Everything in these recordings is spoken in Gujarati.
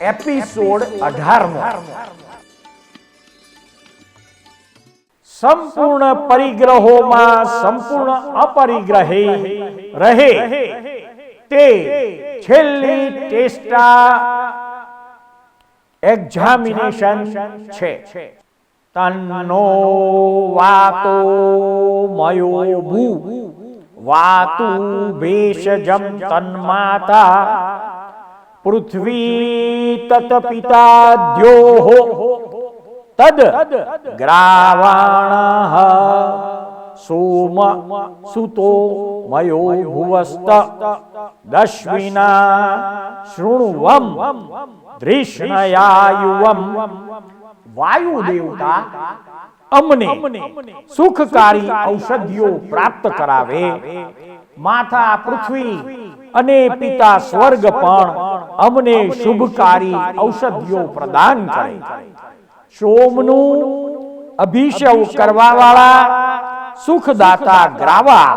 એપિસોડ 18મો સંપૂર્ણ પરિગ્રહોમાં સંપૂર્ણ અપરિગ્રહે રહે તે છેલ્લી ટેસ્ટા એક્ઝામિનેશન છે. તન્નો વાતો મયો ભૂ વાતુ ભેષજમ તન્માતા પૃથ્વી તત પિતા દ્યોઃ તદ ગ્રાવાણઃ સોમ સુતો મયો ભુવસ્ત દશ્વિના શૃણુવમ ધૃષ્ણયાયુવમ. વાયુ દેવતા અમને સુખકારી ઔષધિઓ પ્રાપ્ત કરાવે. માતા પૃથ્વી અને પિતા સ્વર્ગ પણ અમને શુભકારી ઔષધિઓ પ્રદાન કરે. સોમનું અભિષેક કરવા વાળા સુખદાતા ગ્રાવા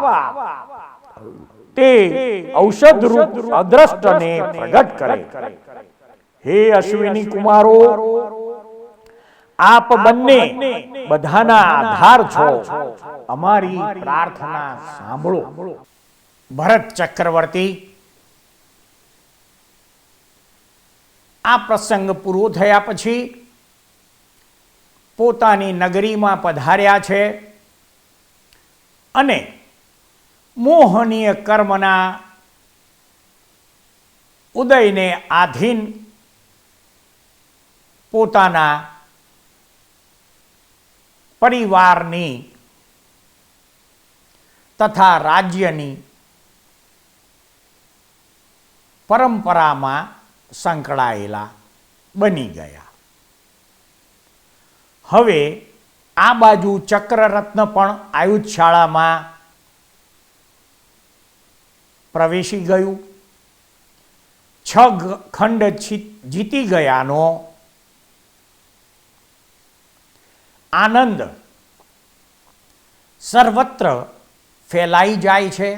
તે ઔષધ રૂપ અદ્રષ્ટને પ્રગટ કરે. હે અશ્વિની કુમારો, આપ બંને બધાના આધાર છો. અમારી પ્રાર્થના સાંભળો. ભરત ચક્રવર્તી આ પ્રસંગ પૂરો થયા પછી પોતાની નગરીમાં પધાર્યા છે અને મોહનીય કર્મના ઉદયને આધીન પોતાના પરિવારની તથા રાજ્યની પરંપરામાં સંકળાયેલા બની ગયા. હવે આ બાજુ ચક્રરત્ન પણ આયુધશાળામાં પ્રવેશી ગયું. 6 ખંડ જીતી ગયાનો આનંદ સર્વત્ર ફેલાઈ જાય છે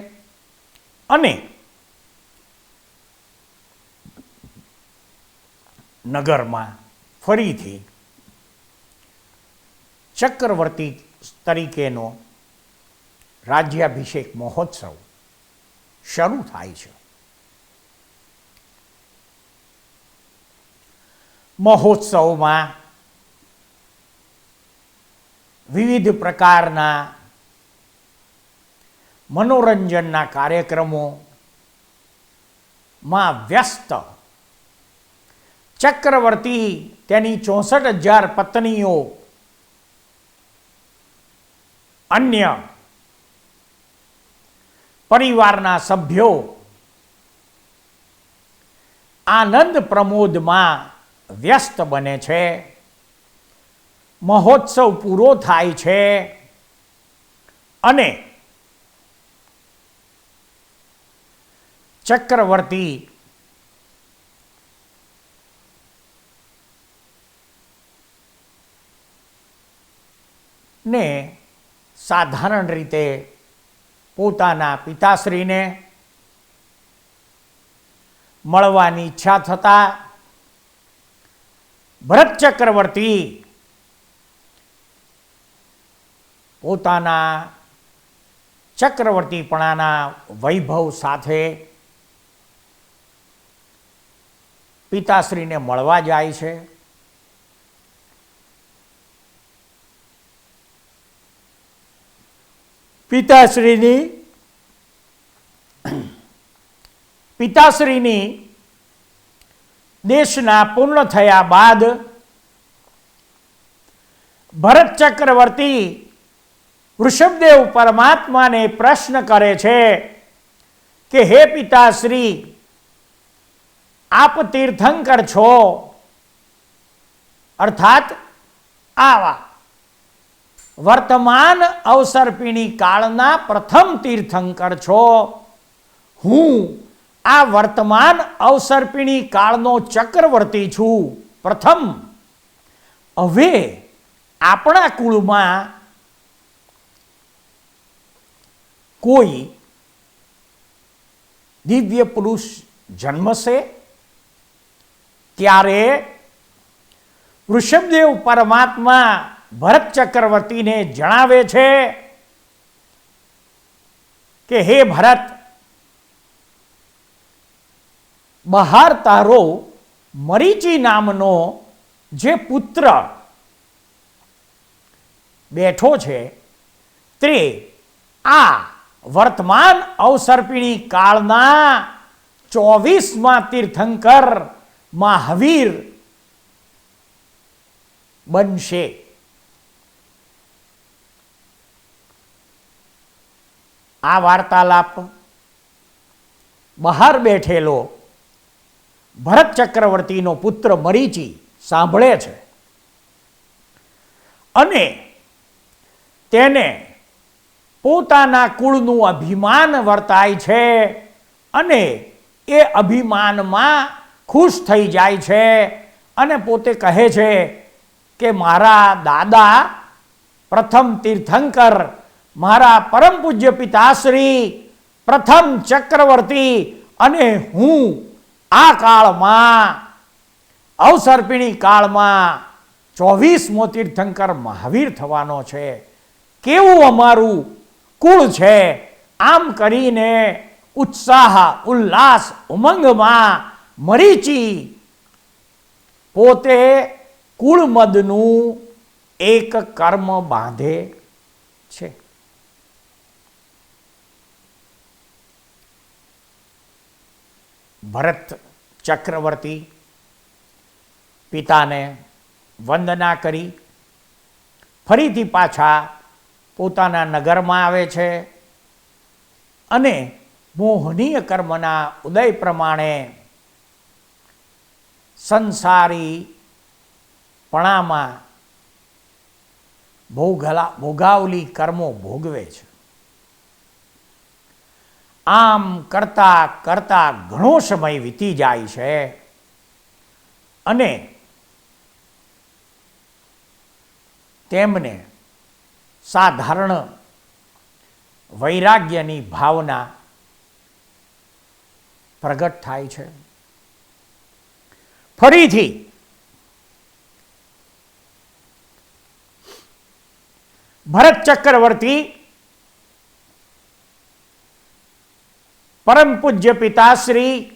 અને નગરમાં ફરીથી ચક્રવર્તી તરીકેનો રાજ્યાભિષેક મહોત્સવ શરૂ થાય છે. મહોત્સવમાં વિવિધ પ્રકારના મનોરંજનના કાર્યક્રમો માં વ્યસ્ત. ચક્રવર્તી તેની 64,000 પત્નીઓ, અન્ય પરિવારના સભ્યો આનંદ પ્રમોદમાં વ્યસ્ત બને છે. મહોત્સવ પૂરો થાય છે અને ચક્રવર્તી ને સાધારણ રીતે પોતાના પિતાશ્રીને મળવાની ઈચ્છા થતા ભરત ચક્રવર્તી પોતાના ચક્રવર્તીપણાના વૈભવ સાથે પિતાશ્રીને મળવા જાય છે. પિતાશ્રીની દેશના પૂર્ણ થયા બાદ ભરત ચક્રવર્તી વૃષભદેવ પરમાત્માને પ્રશ્ન કરે છે કે હે પિતાશ્રી, આપ તીર્થંકર છો, અર્થાત આવા વર્તમાન અવસર્પિણી કાળના પ્રથમ તીર્થંકર છો. હું આ વર્તમાન અવસર્પિણી કાળનો ચક્રવર્તી છું, પ્રથમ. હવે આપણા કુળમાં કોઈ દિવ્ય પુરુષ જન્મશે ત્યારે વૃષભદેવ પરમાત્મા ભરત ચક્રવર્તીને જણાવે છે કે હે ભરત, બહાર તારો મરીચી નામનો જે પુત્ર બેઠો છે તે આ વર્તમાન અવસર્પિણી કાળના 24મા તીર્થંકર મહાવીર બનશે. આ વાર્તાલાપ બહાર બેઠેલો ભરત ચક્રવર્તીનો પુત્ર મરીચી સાંભળે છે અને તેને પોતાના કુળનું અભિમાન વર્તાય છે અને એ અભિમાનમાં ખુશ થઈ જાય છે અને પોતે કહે છે કે મારા દાદા પ્રથમ તીર્થંકર, મારા પરમ પૂજ્ય પિતાશ્રી પ્રથમ ચક્રવર્તી અને હું આ કાળમાં અવસર્પિણી કાળમાં 24મો તીર્થંકર મહાવીર થવાનો છે. કેવું અમારું કુળ છે. આમ કરીને ઉત્સાહ, ઉલ્લાસ, ઉમંગમાં મરીચી પોતે કુળમદનું એક કર્મ બાંધે છે. ભરત ચક્રવર્તી પિતાને વંદના કરી ફરીથી પાછા પોતાના નગરમાં આવે છે અને મોહનીય કર્મના ઉદય પ્રમાણે સંસારીપણામાં ભોગાવલી કર્મો ભોગવે છે. આમ કરતા કરતા ઘણો સમય વીતી જાય છે અને તેમને સાધારણ વૈરાગ્યની ભાવના પ્રગટ થાય છે. ફરીથી ભરત ચક્રવર્તી પરમ પૂજ્ય પિતાશ્રી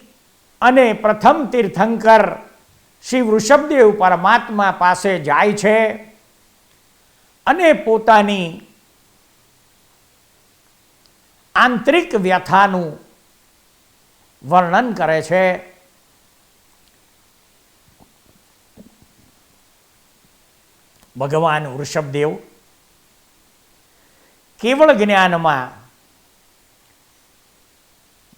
અને પ્રથમ તીર્થંકર શ્રી વૃષભદેવ પરમાત્મા પાસે જાય છે અને પોતાની આંતરિક વ્યથાનું વર્ણન કરે છે. ભગવાન વૃષભદેવ કેવળ જ્ઞાનમાં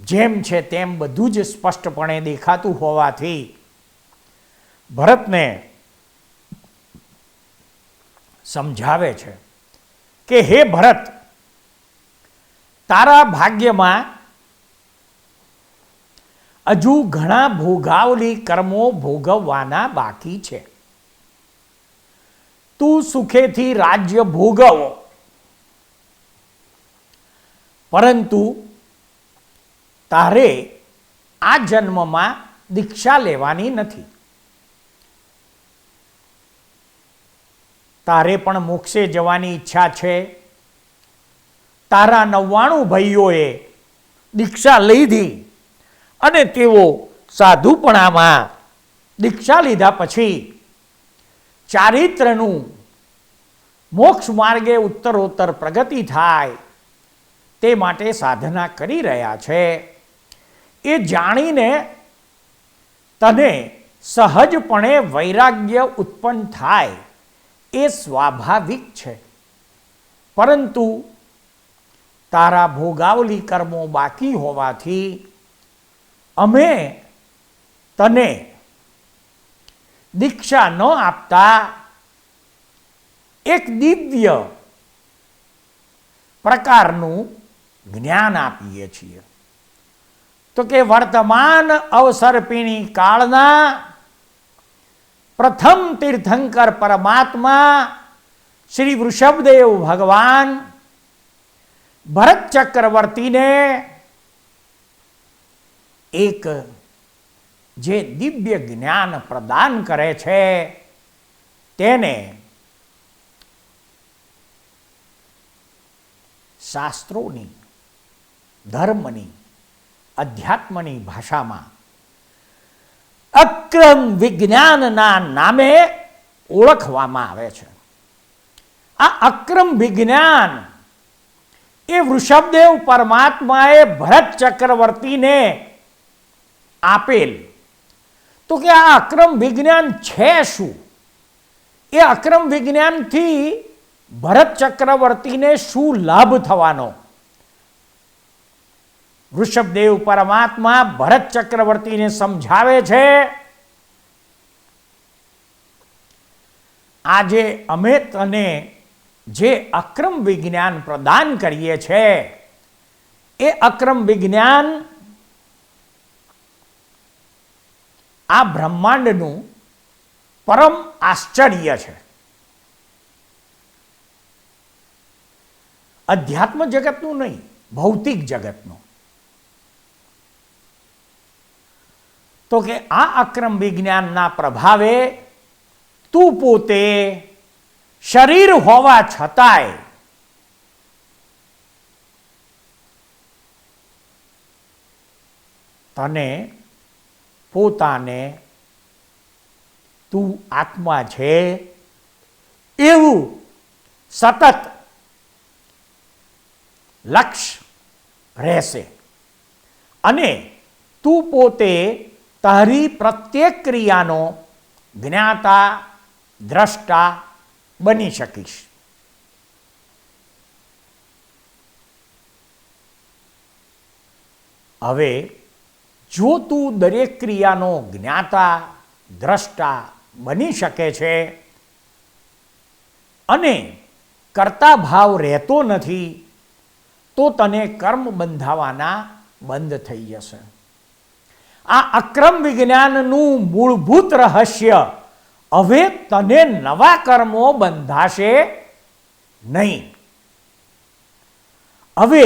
જેમ છે તેમ બધું જ સ્પષ્ટપણે દેખાતું હોવાથી ભરતને સમજાવે છે કે હે ભરત, તારા ભાગ્યમાં હજુ ઘણા ભોગાવલી કર્મો ભોગવવાના બાકી છે. તું સુખેથી રાજ્ય ભોગવ, પરંતુ તારે આ જન્મમાં દીક્ષા લેવાની નથી. તારે પણ મોક્ષે જવાની ઈચ્છા છે. તારા 99 ભાઈઓએ દીક્ષા લીધી અને તેઓ સાધુપણામાં દીક્ષા લીધા પછી ચારિત્રનું મોક્ષ માર્ગે ઉત્તરોત્તર પ્રગતિ થાય તે માટે સાધના કરી રહ્યા છે. એ જાણીને તને સહજપણે વૈરાગ્ય ઉત્પન્ન થાય એ સ્વાભાવિક છે, પરંતુ તારા ભોગાવલી કર્મો બાકી હોવાથી અમે તને દીક્ષા ન આપતા એક દિવ્ય પ્રકારનું જ્ઞાન આપીએ છીએ. તો કે વર્તમાન અવસર્પિણી કાળના પ્રથમ તીર્થંકર પરમાત્મા શ્રી વૃષભદેવ ભગવાન ભરત ચક્રવર્તીને એક જે દિવ્ય જ્ઞાન પ્રદાન કરે છે તેને શાસ્ત્રોની, ધર્મની, અધ્યાત્મની ભાષામાં અક્રમ વિજ્ઞાનના નામે ઓળખવામાં આવે છે. આ અક્રમ વિજ્ઞાન એ વૃષભદેવ પરમાત્માએ ભરત ચક્રવર્તીને આપેલ. તો કે આ અક્રમ વિજ્ઞાન છે શું? એ અક્રમ વિજ્ઞાનથી ભરત ચક્રવર્તીને શું લાભ થવાનો? વૃષભદેવ પરમાત્મા ભરત ચક્રવર્તીને સમજાવે છે. આજે અમે તને જે અક્રમ વિજ્ઞાન પ્રદાન કરીએ છે એ અક્રમ વિજ્ઞાન આ બ્રહ્માંડનું પરમ આશ્ચર્ય છે. અધ્યાત્મ જગતનું નહીં, ભૌતિક જગતનું. તો કે આ અક્રમ વિજ્ઞાનના પ્રભાવે તું પોતે શરીર હોવા છતાંય તને પોતાને તું આત્મા છે એવું સતત લક્ષ્ય રહેશે અને તું પોતે તારી પ્રત્યેક ક્રિયાનો જ્ઞાતા, દ્રષ્ટા બની શકીશ. હવે જો તું દરેક ક્રિયાનો જ્ઞાતા, દ્રષ્ટા બની શકે છે અને કર્તા ભાવ રહેતો નથી, તો તને કર્મ બંધાવાના બંધ થઈ જશે. આ અક્રમ વિજ્ઞાનનું મૂળભૂત રહસ્ય હવે તને નવા કર્મો બંધાશે નહીં. હવે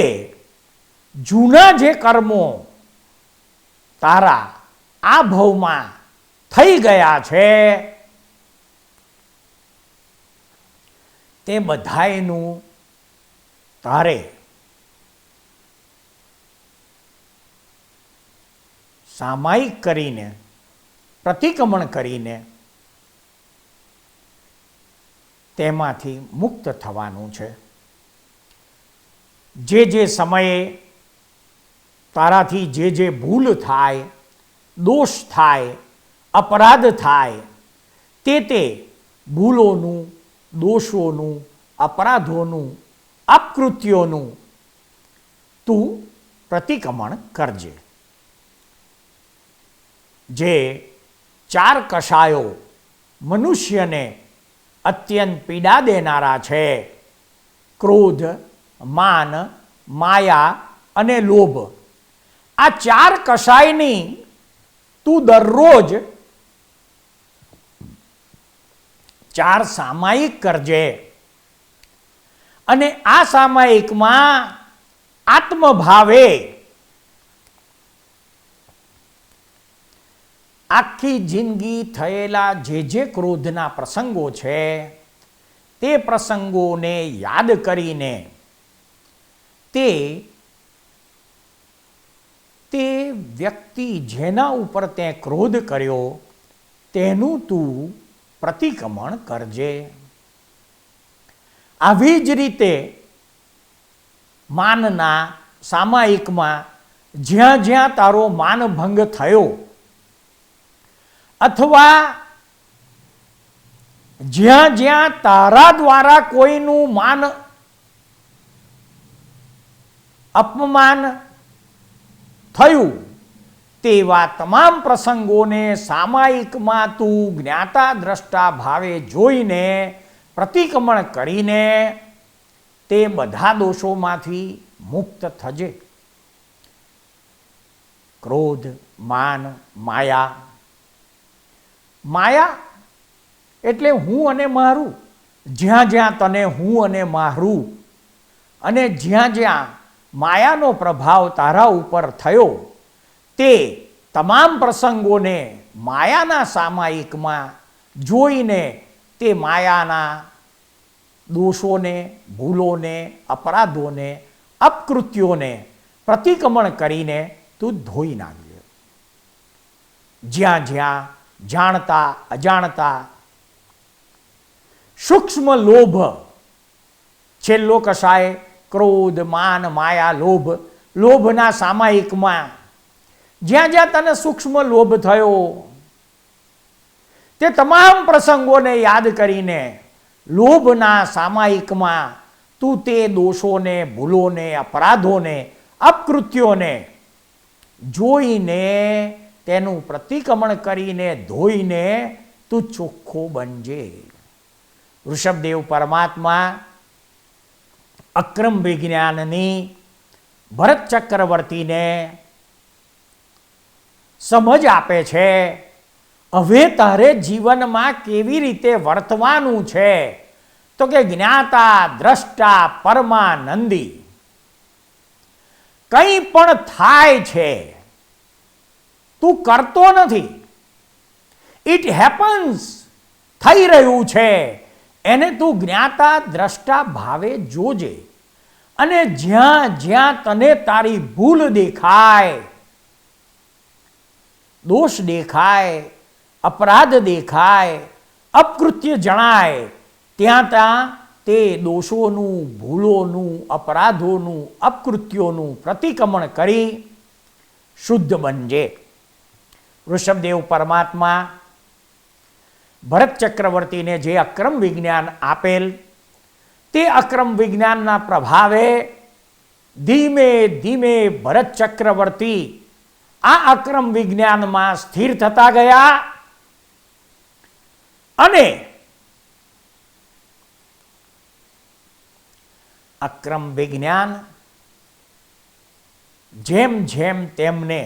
જૂના જે કર્મો તારા આ ભવમાં થઈ ગયા છે તે બધાયનું તારે સામાયિક કરીને, પ્રતિક્રમણ કરીને તેમાંથી મુક્ત થવાનું છે. જે સમયે તારાથી જે ભૂલ થાય, દોષ થાય, અપરાધ થાય, તે ભૂલોનું, દોષોનું, અપરાધોનું, અપકૃત્યોનું તું પ્રતિક્રમણ કરજે. જે 4 કષાયો મનુષ્યને અત્યંત પીડા દેનારા છે, ક્રોધ, માન, માયા અને લોભ, આ 4 કષાયની તું દરરોજ 4 સામાયિક કરજે. અને આ સામાયિકમાં આત્મભાવે આખી જિંદગી થયેલા જે ક્રોધના પ્રસંગો છે તે પ્રસંગોને યાદ કરીને તે વ્યક્તિ જેના ઉપર તે ક્રોધ કર્યો તેનું તું પ્રતિક્રમણ કરજે. આવી જ રીતે માનના સામાયિકમાં જ્યાં જ્યાં તારો માનભંગ થયો અથવા જ્યાં જ્યાં તારા દ્વારા કોઈનું માન અપમાન થયું તેવા તમામ પ્રસંગોને સામાયિકમાં તું જ્ઞાતા દ્રષ્ટા ભાવે જોઈને પ્રતિક્રમણ કરીને તે બધા દોષોમાંથી મુક્ત થજે. ક્રોધ, માન, માયા. માયા એટલે હું અને મારું. જ્યાં જ્યાં તને હું અને મારું અને જ્યાં જ્યાં માયાનો પ્રભાવ તારા ઉપર થયો તે તમામ પ્રસંગોને માયાના સામાયિકમાં જોઈને તે માયાના દોષોને, ભૂલોને, અપરાધોને, અપકૃત્યોને પ્રતિક્રમણ કરીને તું ધોઈ નાખજે. જ્યાં જ્યાં જાણતા અજાણતા સૂક્ષ્મ લોભ, છેલ્લો કષાય ક્રોધ, માન, માયા, લોભ, લોભના સામાયિકમાં જ્યાં જ્યાં તને સૂક્ષ્મ લોભ થયો તે તમામ પ્રસંગોને યાદ કરીને લોભના સામાયિકમાં તું તે દોષોને, ભૂલોને, અપરાધોને, અપકૃત્યોને જોઈને તેનું પ્રતિક્રમણ કરીને ધોઈને તું ચોખ્ખો બનજે. ઋષભદેવ પરમાત્મા અક્રમ વિજ્ઞાનની ભરત ચક્રવર્તીને સમજ આપે છે. હવે તારે જીવનમાં કેવી રીતે વર્તવાનું છે તો કે જ્ઞાતા દ્રષ્ટા પરમાનંદી. કંઈ પણ થાય છે તું કરતો નથી, ઇટ હેપન્સ, થઈ રહ્યું છે એને તું જ્ઞાતા દ્રષ્ટા ભાવે જોજે. અને જ્યાં જ્યાં તને તારી ભૂલ દેખાય, દોષ દેખાય, અપરાધ દેખાય, અપકૃત્ય જણાય, ત્યાં ત્યાં તે દોષોનું, ભૂલોનું, અપરાધોનું, અપકૃત્યોનું પ્રતિક્રમણ કરી શુદ્ધ બનજે. ઋષભદેવ પરમાત્મા ભરત ચક્રવર્તીને જે અક્રમ વિજ્ઞાન આપેલ તે અક્રમ વિજ્ઞાનના પ્રભાવે ધીમે ધીમે ભરત ચક્રવર્તી આ અક્રમ વિજ્ઞાનમાં સ્થિર થતા ગયા અને અક્રમ વિજ્ઞાન જેમ જેમ તેમને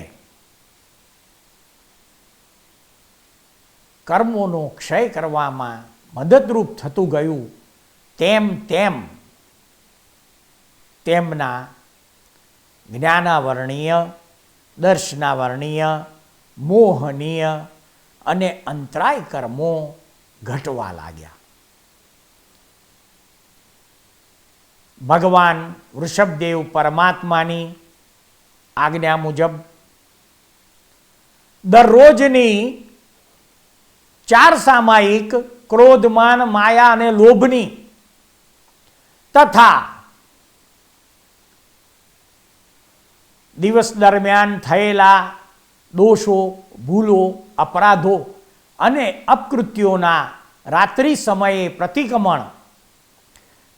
કર્મોનો ક્ષય કરવામાં મદદરૂપ થતું ગયું તેમ તેમ તેમના જ્ઞાનાવરણીય, દર્શનાવરણીય, મોહનીય અને અંતરાય કર્મો ઘટવા લાગ્યા. ભગવાન વૃષભદેવ પરમાત્માની આજ્ઞા મુજબ દરરોજની 4 સામાયિક ક્રોધ, માન, માયા અને લોભની તથા દિવસ દરમિયાન થયેલા દોષો, ભૂલો, અપરાધો અને અપકૃત્યોના રાત્રિ સમયે પ્રતિક્રમણ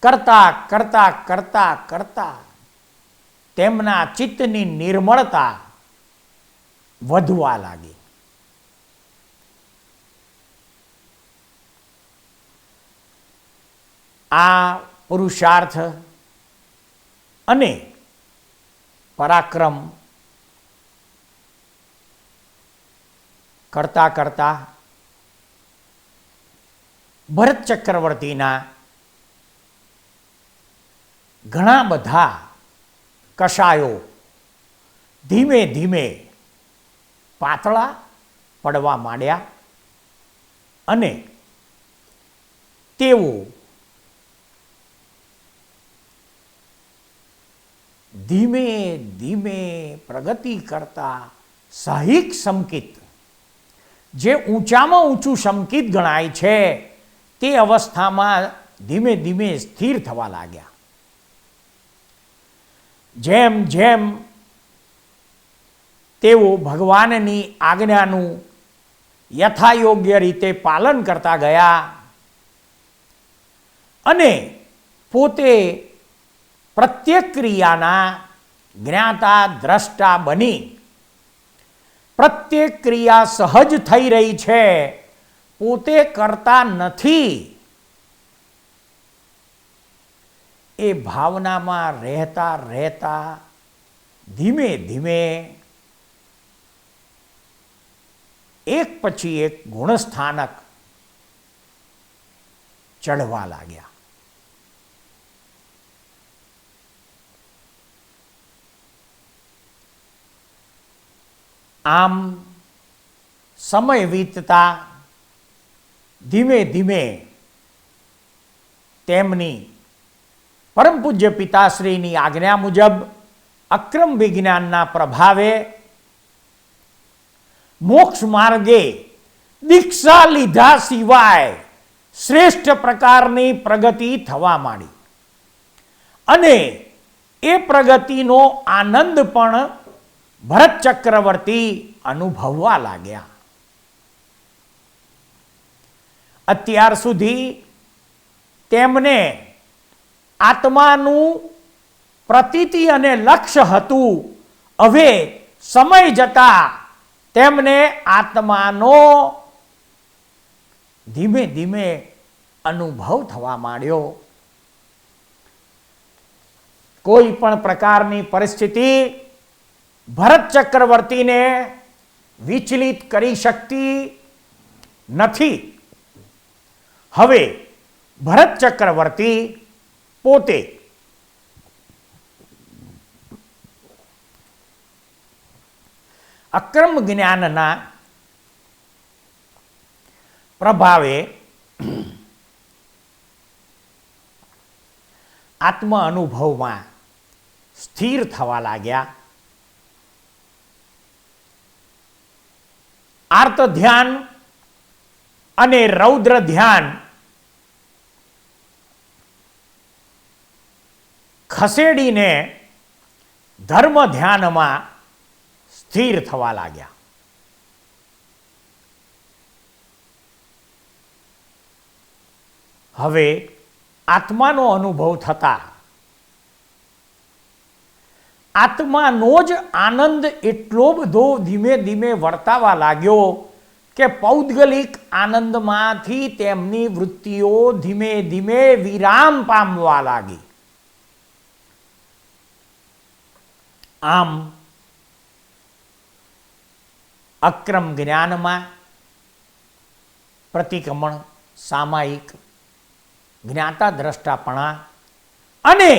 કરતા કરતા કરતા કરતા તેમના ચિત્તની નિર્મળતા વધવા લાગી. આ પુરુષાર્થ અને પરાક્રમ કરતા કરતા ભરત ચક્રવર્તીના ઘણા બધા કશાયો ધીમે ધીમે પાતળા પડવા માંડ્યા અને તેઓ ધીમે ધીમે પ્રગતિ કરતા સાહિક સંકિત, જે ઊંચામાં ઊંચું સંકિત ગણાય છે, તે અવસ્થામાં ધીમે ધીમે સ્થિર થવા લાગ્યા. જેમ જેમ તેઓ ભગવાનની આજ્ઞાનું યથાયોગ્ય રીતે પાલન કરતા ગયા અને પોતે પ્રત્યેક ક્રિયાના જ્ઞાતા દ્રષ્ટા બની પ્રત્યેક ક્રિયા સહજ થઈ રહી છે, પોતે કરતા નથી, એ ભાવનામાં રહેતા રહેતા ધીમે ધીમે એક પછી એક ગુણસ્થાનક ચઢવા લાગ્યા. આમ સમય વીતતા ધીમે ધીમે તેમની પરમ પૂજ્ય પિતાશ્રીની આજ્ઞા મુજબ અક્રમ વિજ્ઞાનના પ્રભાવે મોક્ષ માર્ગે દીક્ષા લીધા સિવાય શ્રેષ્ઠ પ્રકારની પ્રગતિ થવા માંડી અને એ પ્રગતિનો આનંદ પણ ભરત ચક્રવર્તી અનુભવવા લાગ્યા. અત્યાર સુધી તેમને આત્માનું પ્રતીતિ અને લક્ષ્ય હતું. હવે સમય જતા તેમને આત્માનો ધીમે ધીમે અનુભવ થવા માંડ્યો. કોઈ પણ પ્રકારની પરિસ્થિતિ ભરત ચક્રવર્તીને વિચલિત કરી શકતી નથી. હવે ભરત ચક્રવર્તી પોતે અક્રમ જ્ઞાનના પ્રભાવે આત્મ અનુભવમાં સ્થિર થવા લાગ્યા. આર્ત ધ્યાન અને રૌદ્ર ધ્યાન ખસેડીને ધર્મ ધ્યાનમાં સ્થિર થવા લાગ્યા. હવે આત્માનો અનુભવ થતા આત્માનો જ આનંદ એટલો બધો ધીમે ધીમે વર્તાવા લાગ્યો કે પૌદ્ગલિક આનંદમાંથી તેમની વૃત્તિઓ ધીમે ધીમે વિરામ પામવા લાગી. આમ અક્રમ જ્ઞાનમાં પ્રતિક્રમણ, સામાયિક, જ્ઞાતા દ્રષ્ટાપણા અને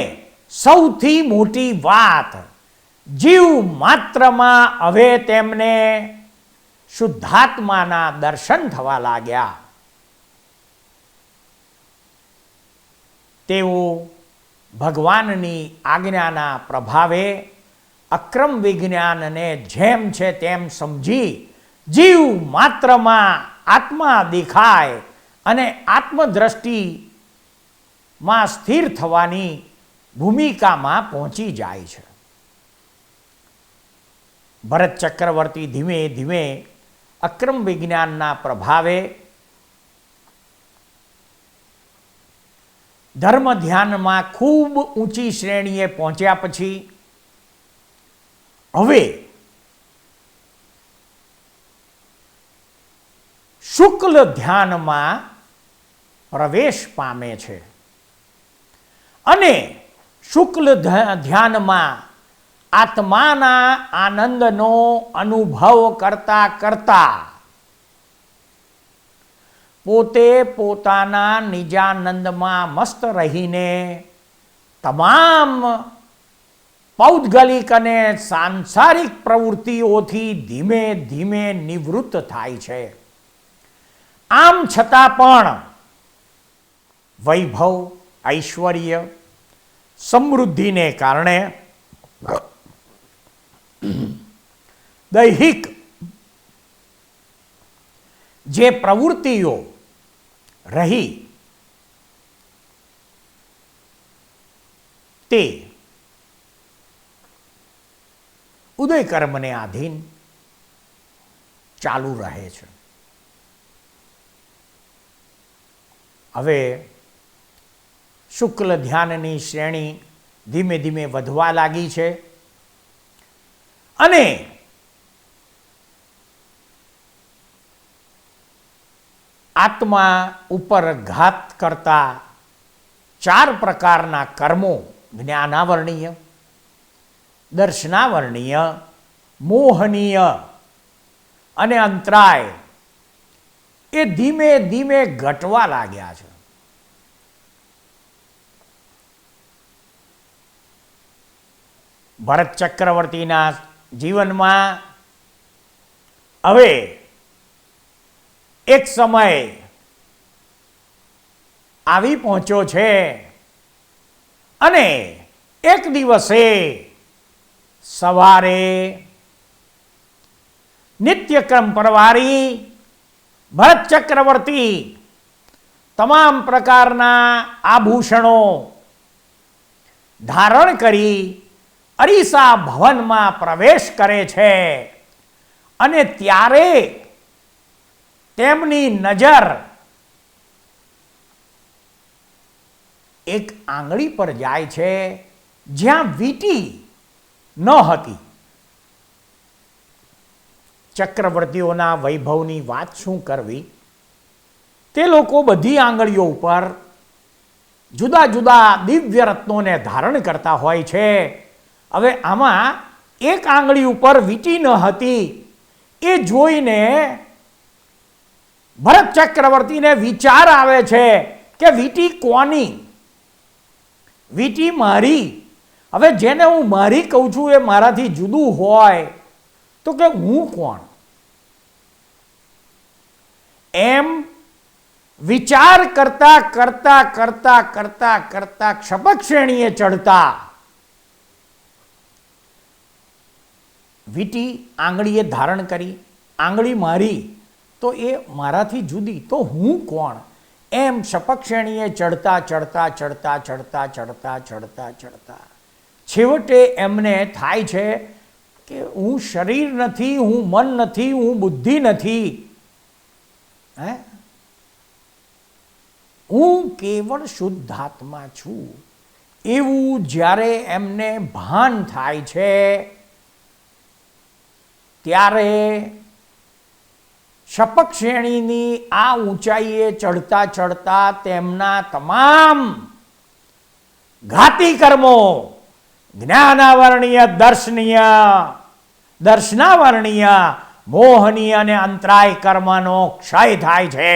સૌથી મોટી વાત, જીવ માત્રમાં હવે તેમને શુદ્ધાત્માના દર્શન થવા લાગ્યા. તેઓ ભગવાનની આજ્ઞાના પ્રભાવે અક્રમ વિજ્ઞાનને જેમ છે તેમ સમજી જીવ માત્રમાં આત્મા દેખાય અને આત્મદ્રષ્ટિમાં સ્થિર થવાની ભૂમિકામાં પહોંચી જાય છે. ભરત ચક્રવર્તી ધીમે ધીમે અક્રમ વિજ્ઞાનના પ્રભાવે ધર્મ ધ્યાનમાં ખૂબ ઊંચી શ્રેણીએ પહોંચ્યા પછી હવે શુક્લ ધ્યાનમાં પ્રવેશ પામે છે અને શુક્લ ધ્યાનમાં આત્માના આનંદનો અનુભવ કરતા કરતા પોતે પોતાના નિજાનંદમાં મસ્ત રહીને તમામ પૌદ્ગલિક અને સાંસારિક પ્રવૃત્તિઓથી ધીમે ધીમે નિવૃત્ત થાય છે. આમ છતાં પણ વૈભવ, ઐશ્વર્ય, સમૃદ્ધિને કારણે દૈહિક જે પ્રવૃત્તિઓ રહી તે ઉદયકર્મને આધીન ચાલુ રહે છે. હવે શુક્લ ધ્યાનની શ્રેણી ધીમે ધીમે વધવા લાગી છે અને આત્મા ઉપર ઘાત કરતા 4 પ્રકારના કર્મો, જ્ઞાનાવર્ણીય, દર્શનાવર્ણીય, મોહનીય અને અંતરાય, એ ધીમે ધીમે ઘટવા લાગ્યા છે. ભરત ચક્રવર્તીના જીવનમાં હવે એક સમય આવી પહોંચ્યો છે અને એક દિવસે સવારે નિત્યક્રમ પરવારી ભરત ચક્રવર્તી તમામ પ્રકારના આભૂષણો ધારણ કરી અરીસા ભવનમાં પ્રવેશ કરે છે અને ત્યારે તેમની નજર એક આંગળી પર જાય છે જ્યાં વીંટી ન હતી. ચક્રવર્તીઓના વૈભવની વાત શું કરવી, તે લોકો બધી આંગળીઓ ઉપર જુદા જુદા દિવ્ય રત્નોને ધારણ કરતા હોય છે. હવે આમાં એક આંગળી ઉપર વીંટી ન હતી એ જોઈને ભરત ચક્રવર્તીને વિચાર આવે છે કે વીંટી કોની? વીંટી મારી. હવે જેને હું મારી કહું છું એ મારાથી જુદું હોય તો કે હું કોણ? એમ વિચાર કરતા કરતા કરતા કરતા કરતા ક્ષપક શ્રેણીએ ચડતા વીંટી આંગળીએ ધારણ કરી. આંગળી મારી તો એ મારાથી જુદી, તો હું કોણ? એમ શપક શ્રેણીએ ચડતા ચડતા ચડતા ચડતા ચડતા ચડતા ચડતા છેવટે એમને થાય છે કે હું શરીર નથી, હું મન નથી, હું બુદ્ધિ નથી, હું કેવળ શુદ્ધાત્મા છું. એવું જ્યારે એમને ભાન થાય છે ત્યારે શપક શ્રેણીની આ ઊંચાઈએ ચડતા ચડતા તેમના તમામ ઘાતી કર્મો, જ્ઞાનાવર્ણીય, દર્શનાવર્ણીય, મોહનીય અને અંતરાય કર્મનો ક્ષય થાય છે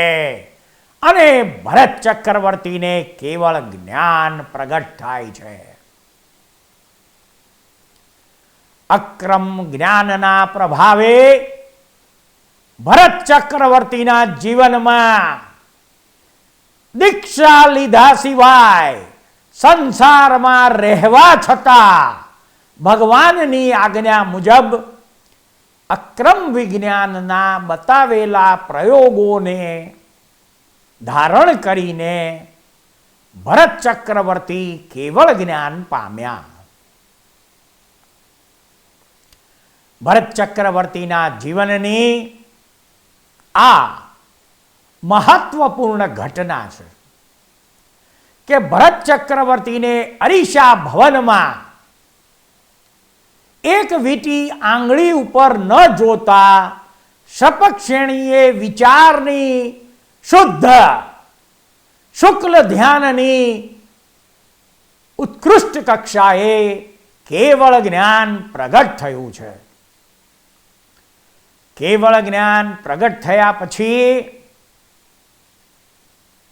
અને ભરત ચક્રવર્તીને કેવળ જ્ઞાન પ્રગટ થાય છે. અક્રમ જ્ઞાનના પ્રભાવે ભરત ચક્રવર્તીના જીવનમાં દીક્ષા લીધા સિવાય સંસારમાં રહેવા છતાં ભગવાનની આજ્ઞા મુજબ અક્રમ વિજ્ઞાનના બતાવેલા પ્રયોગોને ધારણ કરીને ભરત ભરત ચક્રવર્તીના જીવનની આ મહત્વપૂર્ણ ઘટના છે કે ભરત ચક્રવર્તીને અરીસા ભવનમાં એક વીંટી આંગળી ઉપર ન જોતા સપક્ષેણીએ વિચારની શુદ્ધ શુક્લ ધ્યાનની ઉત્કૃષ્ટ કક્ષાએ કેવળ જ્ઞાન પ્રગટ થયું છે. કેવળ જ્ઞાન પ્રગટ થયા પછી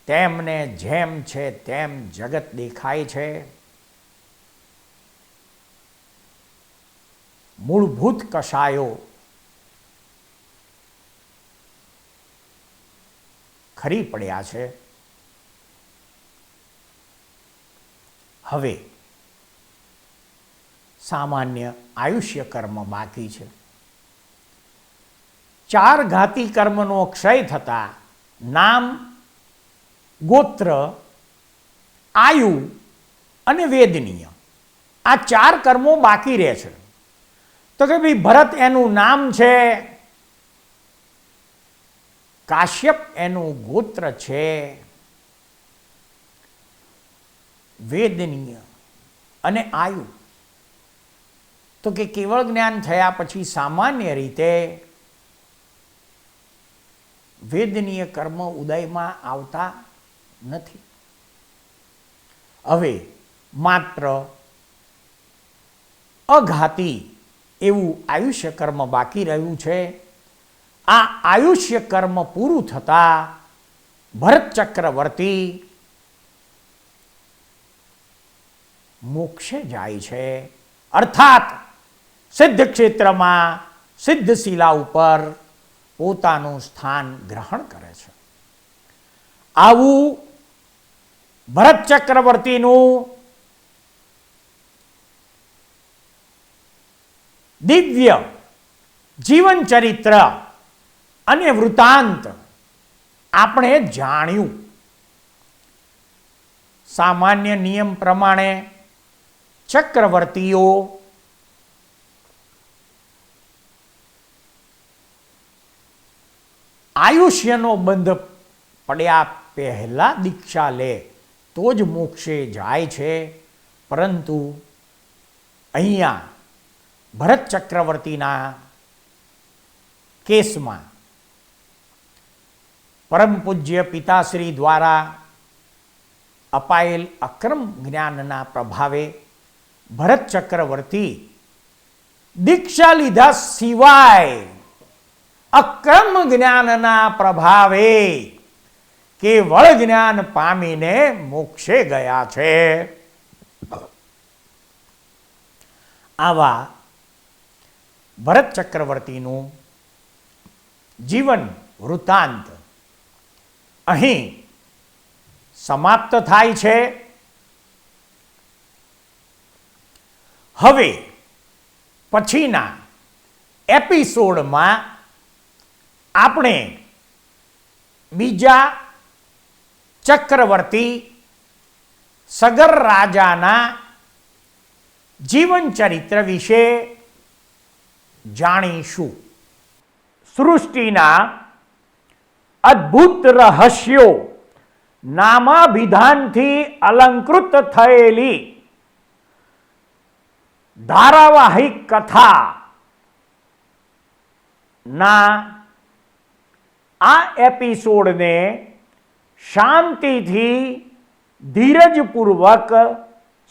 તેમને જેમ છે તેમ જગત દેખાય છે. મૂળભૂત કશાયો ખરી પડ્યા છે. હવે સામાન્ય આયુષ્ય કર્મ બાકી છે. 4 ઘાતી કર્મનો ક્ષય થતા નામ, ગોત્ર, આયુ અને વેદનીય આ 4 કર્મો બાકી રહે છે. તો કે ભાઈ ભરત એનું નામ છે, કાશ્યપ એનું ગોત્ર છે, વેદનીય અને આયુ. તો કે કેવળ જ્ઞાન થયા પછી સામાન્ય રીતે વેદનીય કર્મ ઉદયમાં આવતા નથી. હવે માત્ર અઘાતી એવું આયુષ્ય કર્મ બાકી રહ્યું છે. આ આયુષ્ય કર્મ પૂરું થતા ભરત ચક્રવર્તી મોક્ષે જાય છે, અર્થાત સિદ્ધ ક્ષેત્રમાં સિદ્ધશિલા ઉપર પોતાનું સ્થાન ગ્રહણ કરે છે. આવું ભરત ચક્રવર્તીનું દિવ્ય જીવન ચરિત્ર અને વૃતાંત આપણે જાણ્યું. સામાન્ય નિયમ પ્રમાણે ચક્રવર્તીઓ આયુષ્યનો બંધ પડ્યા પહેલા દીક્ષા લે તો જ મોક્ષે જાય છે. પરંતુ અહીંયા ભરત ચક્રવર્તીના કેસમાં પરમ પૂજ્ય પિતાશ્રી દ્વારા અપાયેલ અક્રમ જ્ઞાનના પ્રભાવે ભરત ચક્રવર્તી દીક્ષા લીધા સિવાય અક્રમ જ્ઞાનના પ્રભાવે કેવળ જ્ઞાન પામીને મોક્ષે ગયા છે. આવા ભરત ચક્રવર્તીનું જીવન વૃત્તાંત અહીં સમાપ્ત થાય છે. હવે પછીના એપિસોડમાં આપણે બીજા ચક્રવર્તી સગર રાજાના જીવન ચરિત્ર વિશે જાણીશું. સૃષ્ટિના અદ્ભુત રહસ્યો નામાભિધાનથી અલંકૃત થયેલી ધારાવાહિક કથા ના આ એપિસોડને શાંતિથી ધીરજપૂર્વક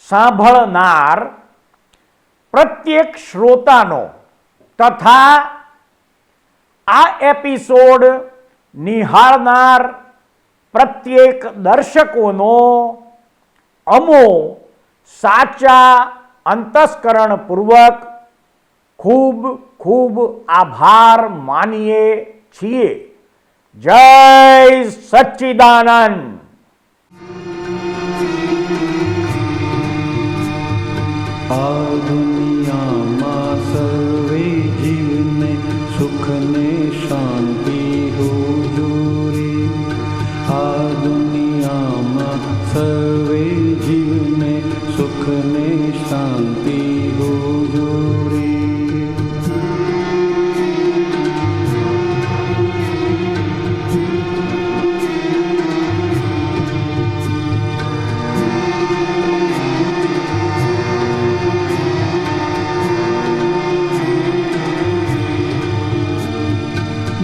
સાંભળનાર પ્રત્યેક શ્રોતાનો તથા આ એપિસોડ નિહાળનાર પ્રત્યેક દર્શકોનો અમો સાચા અંતસ્કરણપૂર્વક ખૂબ ખૂબ આભાર માનીએ છીએ. જય સચ્ચિદાનંદ. આ દુનિયામાં સર્વે જીવને સુખ ને શાંતિ હુજૂરી. આ દુનિયામાં સર્વે જીવને સુખ ને શાંતિ હુજૂરી.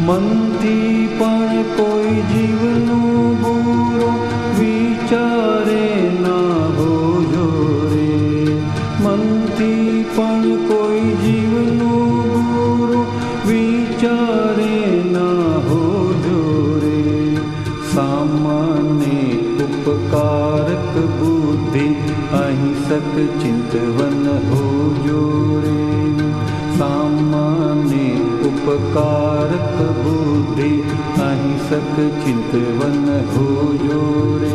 મનથી પણ કોઈ જીવનું બુરો વિચારે ના હોજો રે. મનથી પણ કોઈ જીવનું બુરો વિચારે ના હોજો રે. સામાન્ય ઉપકારક બુદ્ધિ અહિંસક ચિંતવન હોજો રે. સામાન્ય ઉપકારક બુદ્ધિ અહિંસક ચિંતવન હોજો રે.